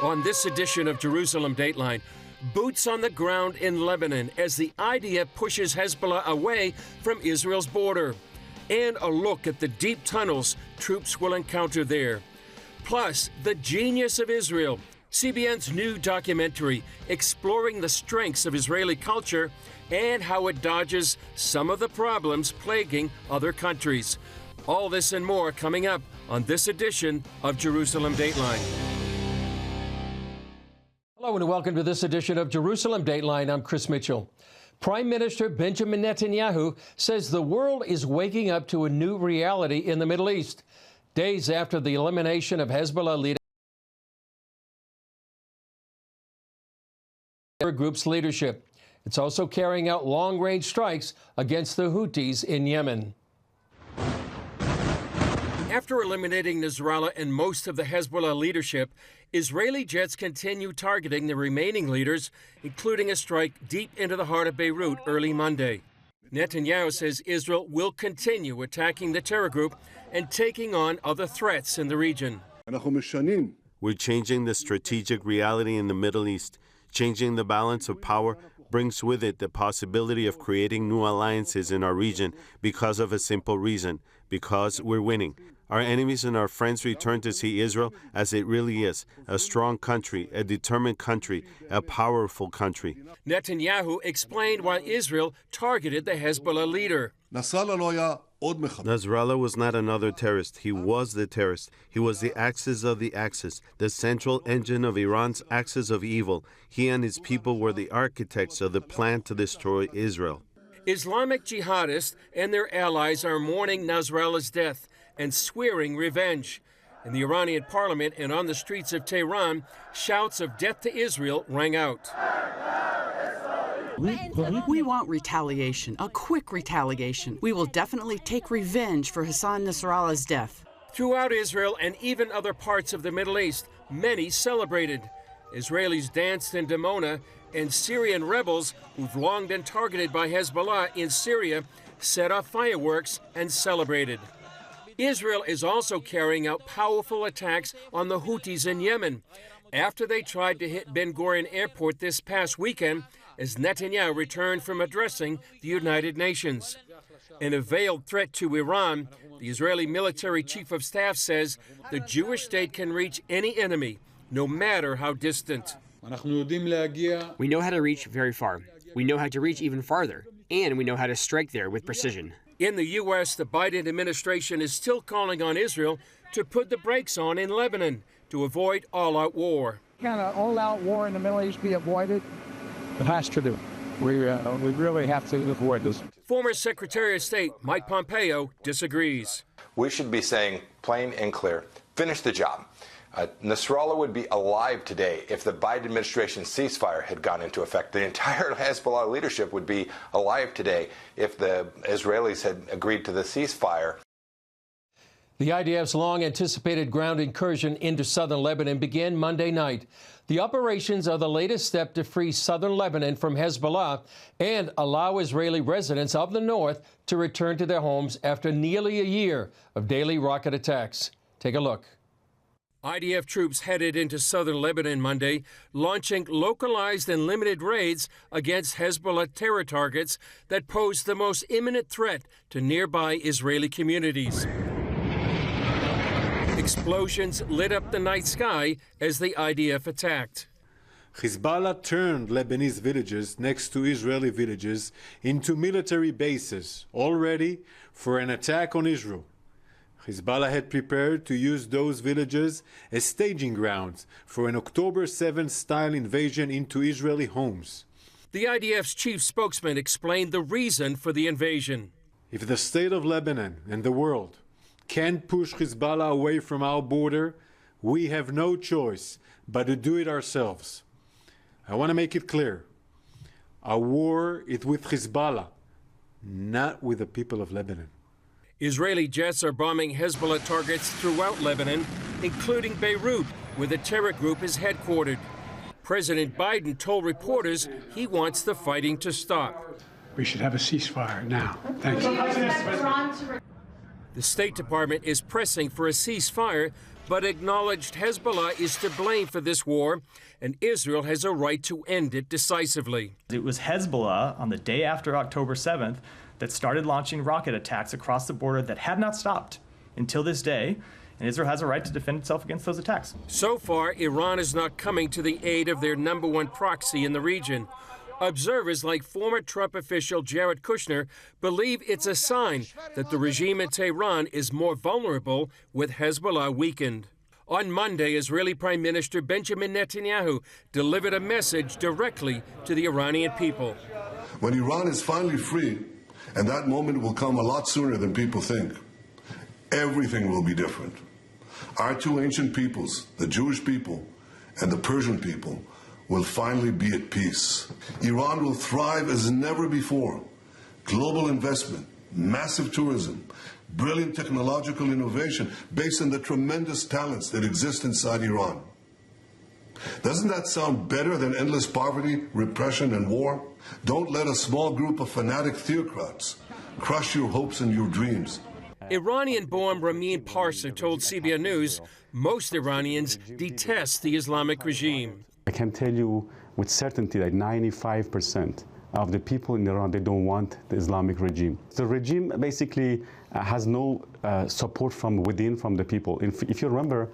On this edition of Jerusalem Dateline, boots on the ground in Lebanon as the IDF pushes Hezbollah away from Israel's border. And a look at the deep tunnels troops will encounter there. Plus, the genius of Israel, CBN's new documentary exploring the strengths of Israeli culture and how it dodges some of the problems plaguing other countries. All this and more coming up on this edition of Jerusalem Dateline. Hello and welcome to this edition of Jerusalem Dateline. I'm Chris Mitchell. Prime Minister Benjamin Netanyahu says the world is waking up to a new reality in the Middle East. Days after the elimination of Hezbollah leader group's leadership. It's also carrying out long-range strikes against the Houthis in Yemen. After eliminating Nasrallah and most of the Hezbollah leadership, Israeli jets continue targeting the remaining leaders, including a strike deep into the heart of Beirut early Monday. Netanyahu says Israel will continue attacking the terror group and taking on other threats in the region. We're changing the strategic reality in the Middle East. Changing the balance of power brings with it the possibility of creating new alliances in our region because of a simple reason, because we're winning. Our enemies and our friends return to see Israel as it really is, a strong country, a determined country, a powerful country. Netanyahu explained why Israel targeted the Hezbollah leader. Nasrallah was not another terrorist. He was the terrorist. He was the axis of the axis, the central engine of Iran's axis of evil. He and his people were the architects of the plan to destroy Israel. Islamic jihadists and their allies are mourning Nasrallah's death and swearing revenge. In the Iranian parliament and on the streets of Tehran, shouts of death to Israel rang out. We want retaliation, a quick retaliation. We will definitely take revenge for Hassan Nasrallah's death. Throughout Israel and even other parts of the Middle East, many celebrated. Israelis danced in Dimona, and Syrian rebels who've long been targeted by Hezbollah in Syria set off fireworks and celebrated. Israel is also carrying out powerful attacks on the Houthis in Yemen after they tried to hit Ben Gurion Airport this past weekend as Netanyahu returned from addressing the United Nations. In a veiled threat to Iran, the Israeli military chief of staff says the Jewish state can reach any enemy, no matter how distant. We know how to reach very far. We know how to reach even farther, and we know how to strike there with precision. In the U.S., the Biden administration is still calling on Israel to put the brakes on in Lebanon to avoid all-out war. Can an all-out war in the Middle East be avoided? It has to do. We really have to avoid this. Former Secretary of State Mike Pompeo disagrees. We should be saying plain and clear, finish the job. Nasrallah would be alive today if the Biden administration ceasefire had gone into effect. The entire Hezbollah leadership would be alive today if the Israelis had agreed to the ceasefire. The IDF's long-anticipated ground incursion into southern Lebanon began Monday night. The operations are the latest step to free southern Lebanon from Hezbollah and allow Israeli residents of the north to return to their homes after nearly a year of daily rocket attacks. Take a look. IDF troops headed into southern Lebanon Monday, launching localized and limited raids against Hezbollah terror targets that pose the most imminent threat to nearby Israeli communities. Explosions lit up the night sky as the IDF attacked. Hezbollah turned Lebanese villages next to Israeli villages into military bases, all ready for an attack on Israel. Hezbollah had prepared to use those villages as staging grounds for an October 7th style invasion into Israeli homes. The IDF's chief spokesman explained the reason for the invasion. If the state of Lebanon and the world can't push Hezbollah away from our border, we have no choice but to do it ourselves. I want to make it clear. Our war is with Hezbollah, not with the people of Lebanon. Israeli jets are bombing Hezbollah targets throughout Lebanon, including Beirut, where the terror group is headquartered. President Biden told reporters he wants the fighting to stop. We should have a ceasefire now. Thank you. The State Department is pressing for a ceasefire, but acknowledged Hezbollah is to blame for this war, and Israel has a right to end it decisively. It was Hezbollah on the day after October 7th that started launching rocket attacks across the border that have not stopped until this day, and Israel has a right to defend itself against those attacks. So far, Iran is not coming to the aid of their #1 proxy in the region. Observers like former Trump official Jared Kushner believe it's a sign that the regime in Tehran is more vulnerable with Hezbollah weakened. On Monday, Israeli Prime Minister Benjamin Netanyahu delivered a message directly to the Iranian people. When Iran is finally free, and that moment will come a lot sooner than people think, everything will be different. Our two ancient peoples, the Jewish people and the Persian people, will finally be at peace. Iran will thrive as never before. Global investment, massive tourism, brilliant technological innovation based on the tremendous talents that exist inside Iran. Doesn't that sound better than endless poverty, repression, and war? Don't let a small group of fanatic theocrats crush your hopes and your dreams. Iranian-born Ramin Parsa told CBN News most Iranians detest the Islamic regime. I can tell you with certainty that 95% of the people in Iran, they don't want the Islamic regime. The regime basically has no support from within, from the people. If you remember,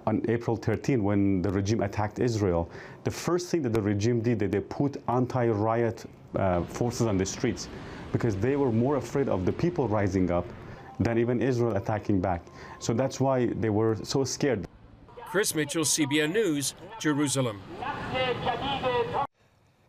on April 13, when the regime attacked Israel, the first thing that the regime did, they put anti-riot forces on the streets because they were more afraid of the people rising up than even Israel attacking back. So that's why they were so scared. Chris Mitchell, CBN News, Jerusalem.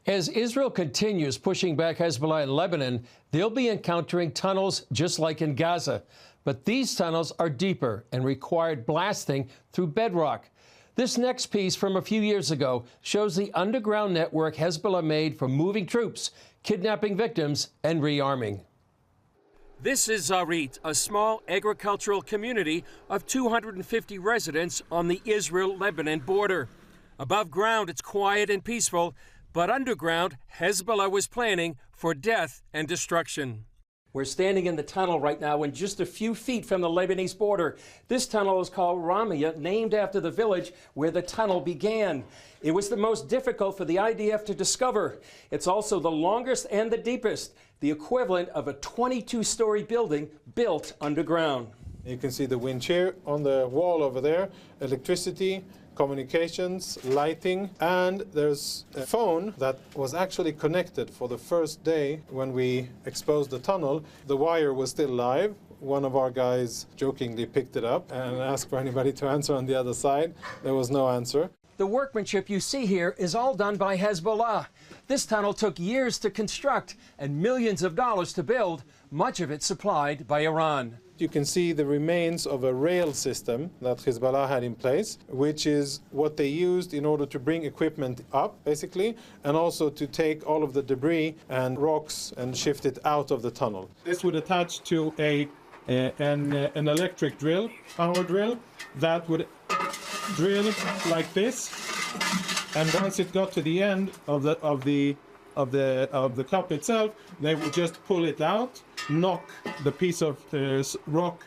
As Israel continues pushing back Hezbollah in Lebanon, they'll be encountering tunnels just like in Gaza. But these tunnels are deeper and required blasting through bedrock. This next piece from a few years ago shows the underground network Hezbollah made for moving troops, kidnapping victims, and rearming. This is Zarit, a small agricultural community of 250 residents on the Israel-Lebanon border. Above ground, it's quiet and peaceful, but underground, Hezbollah was planning for death and destruction. We're standing in the tunnel right now and just a few feet from the Lebanese border. This tunnel is called Ramia, named after the village where the tunnel began. It was the most difficult for the IDF to discover. It's also the longest and the deepest, the equivalent of a 22-story building built underground. You can see the wind chair on the wall over there, electricity, communications, lighting, and there's a phone that was actually connected for the first day when we exposed the tunnel. The wire was still live. One of our guys jokingly picked it up and asked for anybody to answer on the other side. There was no answer. The workmanship you see here is all done by Hezbollah. This tunnel took years to construct and millions of dollars to build, much of it supplied by Iran. You can see the remains of a rail system that Hezbollah had in place, which is what they used in order to bring equipment up, basically, and also to take all of the debris and rocks and shift it out of the tunnel. This would attach to an electric drill, power drill, that would drill like this, and once it got to the end of the cup itself, they would just pull it out, knock the piece of rock.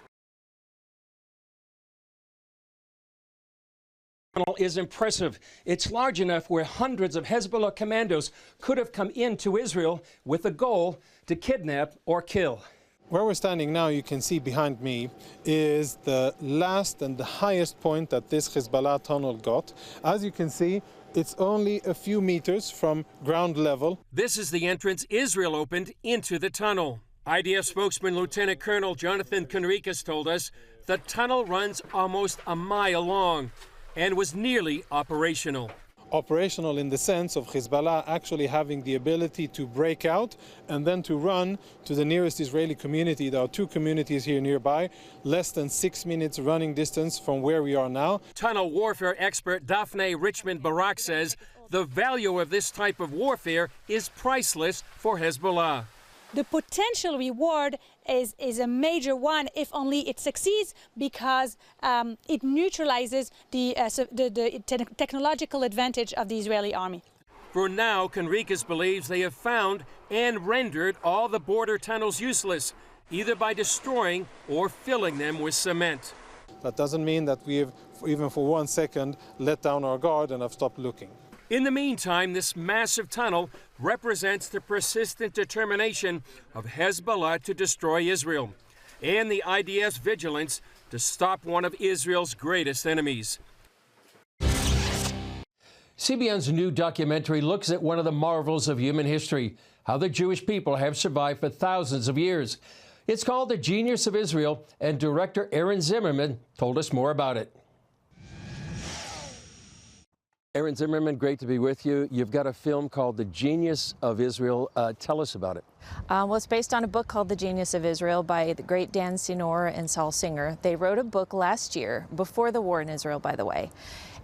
The tunnel is impressive. It's large enough where hundreds of Hezbollah commandos could have come into Israel with the goal to kidnap or kill. Where we're standing now, you can see behind me, is the last and the highest point that this Hezbollah tunnel got. As you can see, it's only a few meters from ground level. This is the entrance Israel opened into the tunnel. IDF spokesman Lieutenant Colonel Jonathan Conricus told us the tunnel runs almost a mile long and was nearly operational. Operational in the sense of Hezbollah actually having the ability to break out and then to run to the nearest Israeli community. There are two communities here nearby, less than 6 minutes running distance from where we are now. Tunnel warfare expert Daphne Richmond Barak says the value of this type of warfare is priceless for Hezbollah. The potential reward is a major one if only it succeeds, because it neutralizes the technological advantage of the Israeli army. For now, Conricus believes they have found and rendered all the border tunnels useless, either by destroying or filling them with cement. That doesn't mean that we have, even for 1 second, let down our guard and have stopped looking. In the meantime, this massive tunnel represents the persistent determination of Hezbollah to destroy Israel and the IDF's vigilance to stop one of Israel's greatest enemies. CBN's new documentary looks at one of the marvels of human history, how the Jewish people have survived for thousands of years. It's called The Genius of Israel, and director Aaron Zimmerman told us more about it. Aaron Zimmerman, great to be with you. You've got a film called The Genius of Israel. Tell us about it. Well, it's based on a book called The Genius of Israel by the great Dan Sinor and Saul Singer. They wrote a book last year, before the war in Israel, by the way,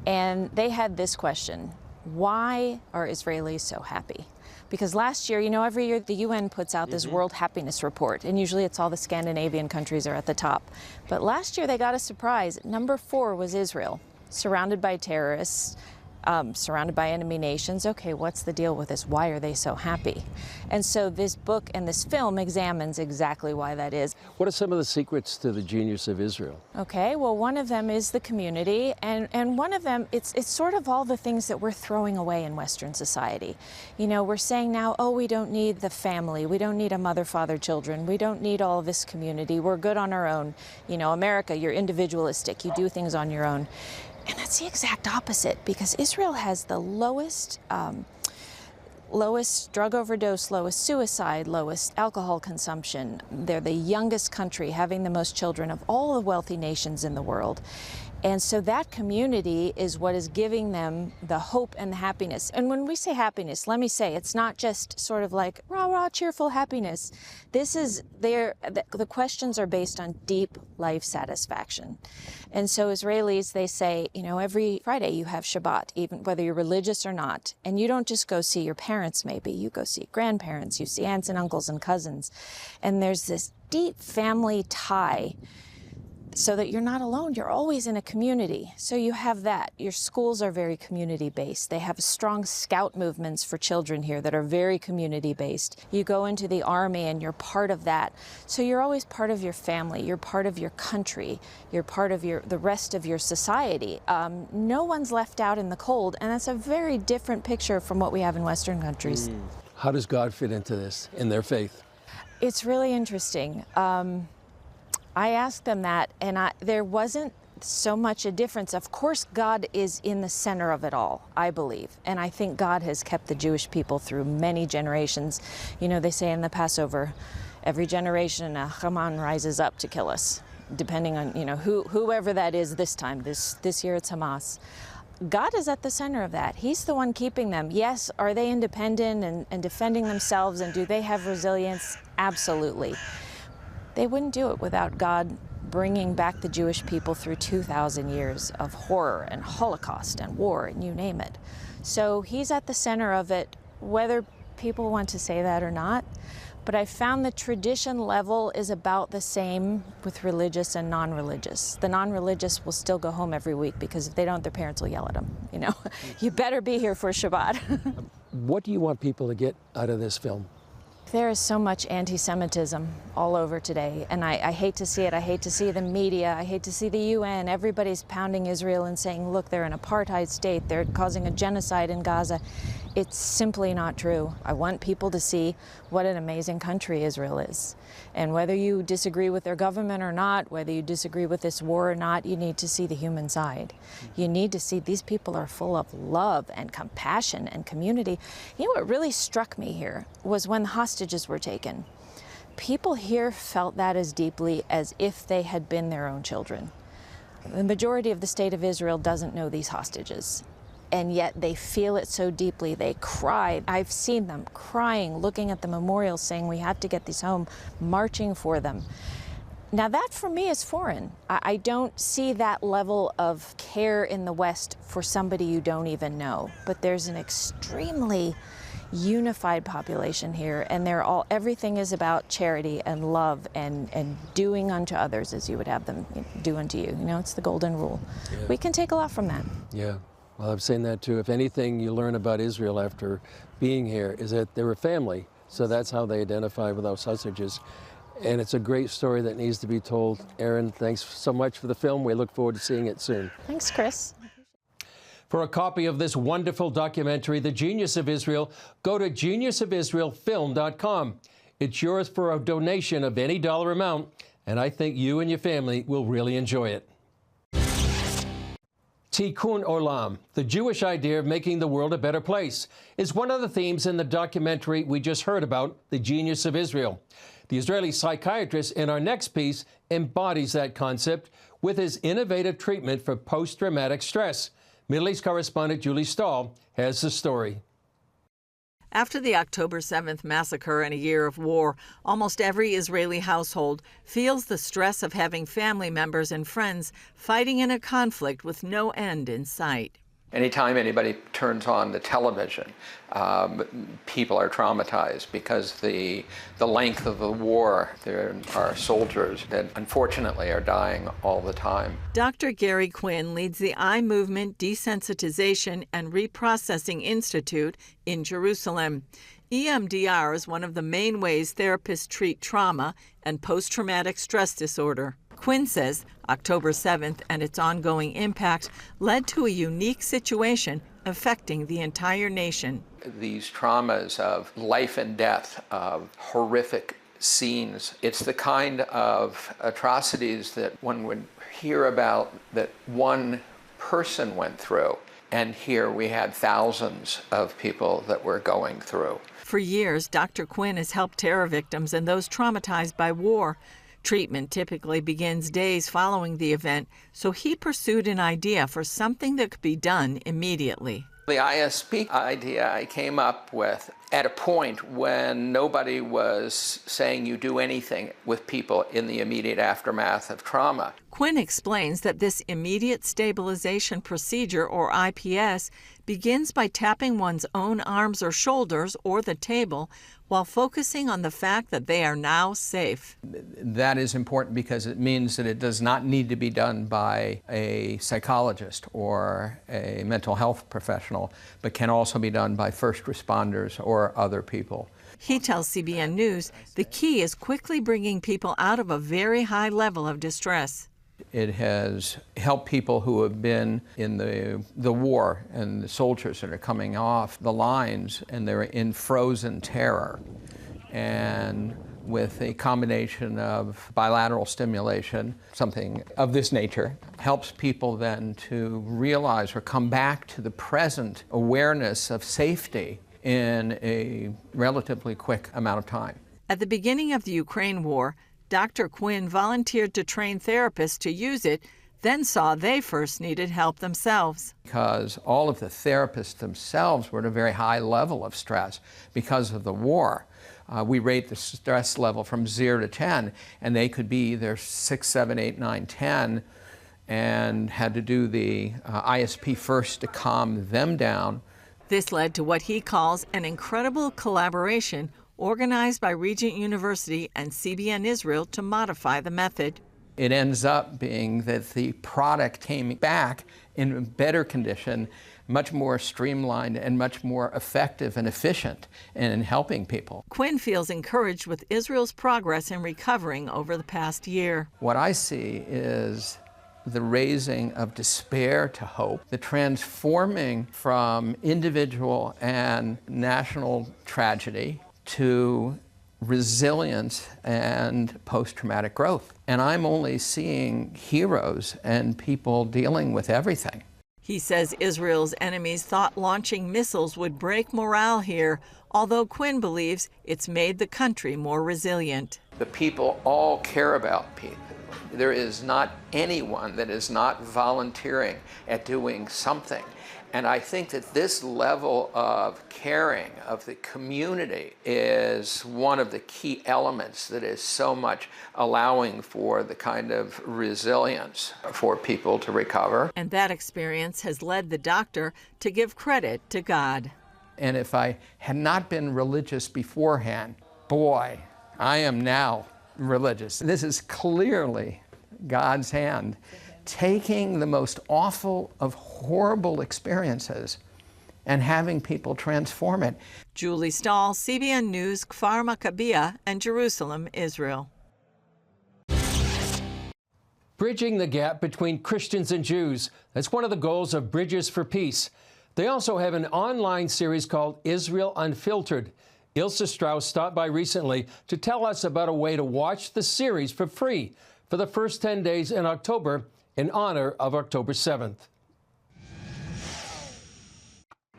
and they had this question: why are Israelis so happy? Because last year, you know, every year the UN puts out this World Happiness Report, and usually it's all the Scandinavian countries are at the top. But last year they got a surprise. Number 4 was Israel, surrounded by terrorists, surrounded by enemy nations. Okay, what's the deal with this? Why are they so happy? And so this book and this film examines exactly why that is. What are some of the secrets to the genius of Israel? Okay, well, one of them is the community, and one of them, it's sort of all the things that we're throwing away in Western society. You know, we're saying now, oh, we don't need the family, we don't need a mother, father, children, we don't need all this community, we're good on our own. You know, America, you're individualistic, you do things on your own. And that's the exact opposite, because Israel has the lowest drug overdose, lowest suicide, lowest alcohol consumption. They're the youngest country, having the most children of all the wealthy nations in the world. And so that community is what is giving them the hope and the happiness. And when we say happiness, let me say, it's not just sort of like rah, rah, cheerful happiness. This is the questions are based on deep life satisfaction. And so Israelis, they say, you know, every Friday you have Shabbat, even whether you're religious or not. And you don't just go see your parents, maybe. You go see grandparents, you see aunts and uncles and cousins. And there's this deep family tie, so that you're not alone. You're always in a community. So you have that. Your schools are very community-based. They have strong scout movements for children here that are very community-based. You go into the army and you're part of that. So you're always part of your family. You're part of your country. You're part of the rest of your society. No one's left out in the cold, and that's a very different picture from what we have in Western countries. How does God fit into this, in their faith? It's really interesting. I asked them that, and there wasn't so much a difference. Of course, God is in the center of it all, I believe. And I think God has kept the Jewish people through many generations. You know, they say in the Passover, every generation, Haman rises up to kill us, depending on, you know, whoever that is this time. This year it's Hamas. God is at the center of that. He's the one keeping them. Yes, are they independent and defending themselves, and do they have resilience? Absolutely. They wouldn't do it without God bringing back the Jewish people through 2,000 years of horror and Holocaust and war and you name it. So he's at the center of it, whether people want to say that or not. But I found the tradition level is about the same with religious and non-religious. The non-religious will still go home every week because if they don't, their parents will yell at them. You know, you better be here for Shabbat. What do you want people to get out of this film? There is so much anti-Semitism all over today, and I hate to see it. I hate to see the media. I hate to see the UN. Everybody's pounding Israel and saying, look, they're an apartheid state. They're causing a genocide in Gaza. It's simply not true. I want people to see what an amazing country Israel is. And whether you disagree with their government or not, whether you disagree with this war or not, you need to see the human side. You need to see these people are full of love and compassion and community. You know what really struck me here was when the hostages were taken. People here felt that as deeply as if they had been their own children. The majority of the state of Israel doesn't know these hostages, and yet they feel it so deeply. They cry. I've seen them crying, looking at the memorials, saying we have to get these home, marching for them. Now that for me is foreign. I don't see that level of care in the West for somebody you don't even know, but there's an extremely unified population here, and everything is about charity and love and doing unto others as you would have them do unto you. You know, it's the golden rule. Yeah. We can take a lot from that. Yeah, well, I'm saying that too. If anything you learn about Israel after being here is that they're a family, so that's how they identify with those hostages. and it's a great story that needs to be told. Erin, thanks so much for the film. We look forward to seeing it soon. Thanks, Chris. For a copy of this wonderful documentary, The Genius of Israel, go to geniusofisraelfilm.com. It's yours for a donation of any dollar amount, and I think you and your family will really enjoy it. Tikkun Olam, the Jewish idea of making the world a better place, is one of the themes in the documentary we just heard about, The Genius of Israel. The Israeli psychiatrist in our next piece embodies that concept with his innovative treatment for post-traumatic stress. Middle East correspondent Julie Stahl has the story. After the October 7th massacre and a year of war, almost every Israeli household feels the stress of having family members and friends fighting in a conflict with no end in sight. Anytime anybody turns on the television, people are traumatized because the length of the war. There are soldiers that unfortunately are dying all the time. Dr. Gary Quinn leads the Eye Movement Desensitization and Reprocessing Institute in Jerusalem. EMDR is one of the main ways therapists treat trauma and post-traumatic stress disorder. Quinn says October 7th and its ongoing impact led to a unique situation affecting the entire nation. These traumas of life and death, of horrific scenes, it's the kind of atrocities that one would hear about that one person went through. And here we had thousands of people that were going through. For years, Dr. Quinn has helped terror victims and those traumatized by war. Treatment typically begins days following the event, so he pursued an idea for something that could be done immediately. The ISP idea I came up with at a point when nobody was saying you do anything with people in the immediate aftermath of trauma. Quinn explains that this immediate stabilization procedure, or IPS, begins by tapping one's own arms or shoulders or the table while focusing on the fact that they are now safe. That is important because it means that it does not need to be done by a psychologist or a mental health professional, but can also be done by first responders or other people. He tells CBN News the key is quickly bringing people out of a very high level of distress. It has helped people who have been in the war and the soldiers that are coming off the lines and they're in frozen terror. And with a combination of bilateral stimulation, something of this nature, helps people then to realize or come back to the present awareness of safety in a relatively quick amount of time. At the beginning of the Ukraine war, Dr. Quinn volunteered to train therapists to use it, then saw they first needed help themselves. Because all of the therapists themselves were at a very high level of stress because of the war. We rate the stress level from 0 to 10, and they could be either 6, 7, 8, 9, 10, and had to do the ISP first to calm them down. This led to what he calls an incredible collaboration organized by Regent University and CBN Israel to modify the method. It ends up being that the product came back in better condition, much more streamlined and much more effective and efficient in helping people. Quinn feels encouraged with Israel's progress in recovering over the past year. What I see is the raising of despair to hope, the transforming from individual and national tragedy to resilience and post-traumatic growth. And I'm only seeing heroes and people dealing with everything. He says Israel's enemies thought launching missiles would break morale here, although Quinn believes it's made the country more resilient. The people all care about people. There is not anyone that is not volunteering at doing something. And I think that this level of caring of the community is one of the key elements that is so much allowing for the kind of resilience for people to recover. And that experience has led the doctor to give credit to God. And if I had not been religious beforehand, boy, I am now religious. This is clearly God's hand taking the most awful of horrible experiences and having people transform it. Julie Stahl, CBN News, Kfar Maccabea, and Jerusalem, Israel. bridging the gap between Christians and Jews. That's one of the goals of Bridges for Peace. They also have an online series called Israel Unfiltered. Ilse Strauss stopped by recently to tell us about a way to watch the series for free for the first 10 days in October in honor of October 7th.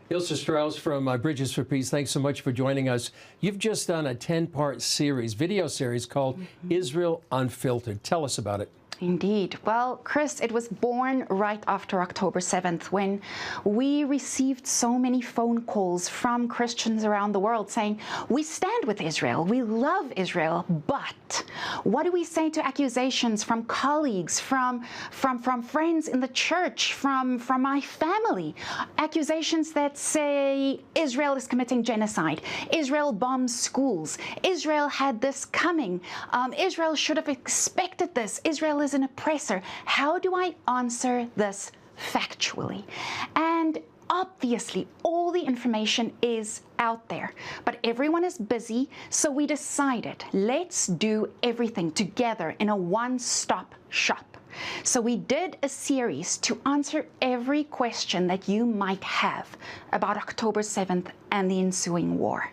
Ilse Strauss from Bridges for Peace, thanks so much for joining us. You've just done a 10-part series, video series called Israel Unfiltered. Tell us about it. Indeed. Well, Chris, it was born right after October 7th when we received so many phone calls from Christians around the world saying, we stand with Israel, we love Israel, but what do we say to accusations from colleagues, from friends in the church, from my family? Accusations that say Israel is committing genocide, Israel bombs schools, Israel had this coming, Israel should have expected this, Israel is an oppressor. How do I answer this factually? And obviously, all the information is out there, but everyone is busy, so we decided, let's do everything together in a one-stop shop. So we did a series to answer every question that you might have about October 7th and the ensuing war.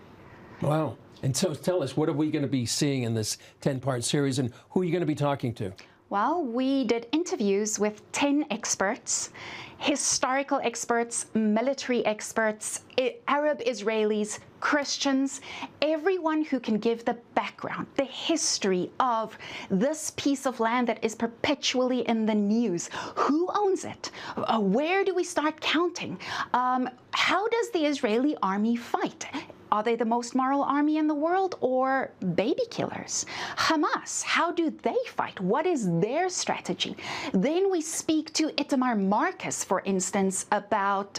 Wow. And so tell us, what are we going to be seeing in this 10-part series, and who are you going to be talking to? Well, we did interviews with 10 experts, historical experts, military experts, Arab Israelis, Christians, everyone who can give the background, the history of this piece of land that is perpetually in the news. Who owns it? Where do we start counting? How does the Israeli army fight? Are they the most moral army in the world, or baby killers? Hamas, how do they fight? What is their strategy? Then we speak to Itamar Marcus, for instance, about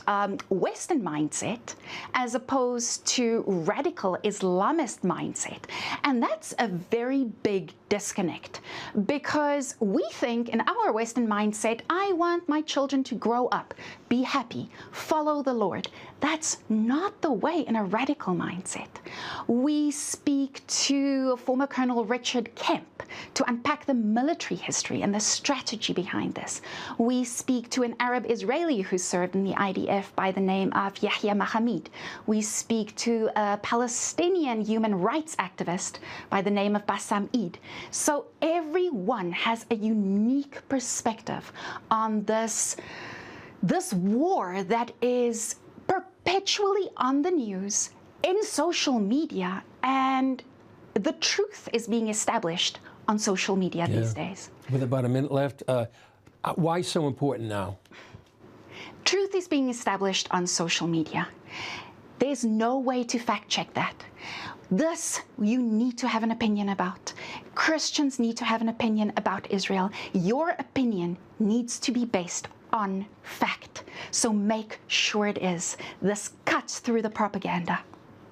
Western mindset as opposed to radical Islamist mindset. And that's a very big disconnect, because we think in our Western mindset, I want my children to grow up, be happy, follow the Lord. That's not the way in a radical mindset. We speak to former Colonel Richard Kemp to unpack the military history and the strategy behind this. We speak to an Arab Israeli who served in the IDF by the name of Yahya Mahamid. We speak to a Palestinian human rights activist by the name of Bassam Eid. So everyone has a unique perspective on this war that is perpetually on the news, in social media, and the truth is being established on social media these days. With about a minute left, why so important now? Truth is being established on social media. There's no way to fact check that. This you need to have an opinion about. Christians need to have an opinion about Israel. Your opinion needs to be based on fact. So make sure it is. This cuts through the propaganda.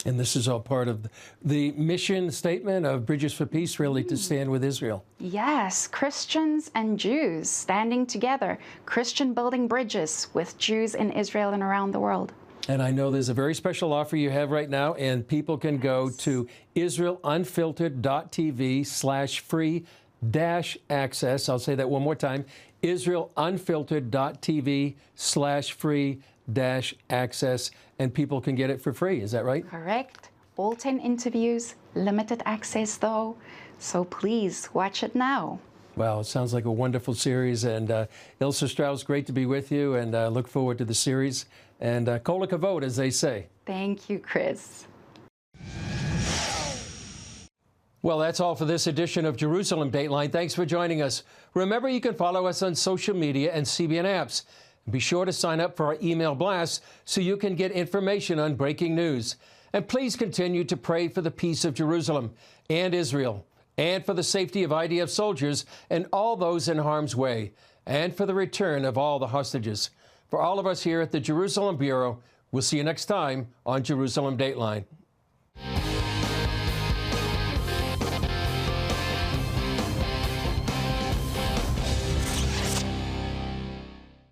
And this is all part of the mission statement of Bridges for Peace, really, to stand with Israel. Yes, Christians and Jews standing together. Christian building bridges with Jews in Israel and around the world. And I know there's a very special offer you have right now, and people can go to israelunfiltered.tv/free-access. I'll say that one more time, israelunfiltered.tv/free-access, and people can get it for free. Is that right? Correct. All 10 interviews, limited access though, so please watch it now. Well, it sounds like a wonderful series, and Ilse Strauss, great to be with you, and look forward to the series. And kol hakavod, as they say. Thank you, Chris. Well, that's all for this edition of Jerusalem Dateline. Thanks for joining us. Remember, you can follow us on social media and CBN apps. Be sure to sign up for our email blasts so you can get information on breaking news. And please continue to pray for the peace of Jerusalem and Israel, and for the safety of IDF soldiers and all those in harm's way, and for the return of all the hostages. For all of us here at the Jerusalem Bureau, we'll see you next time on Jerusalem Dateline.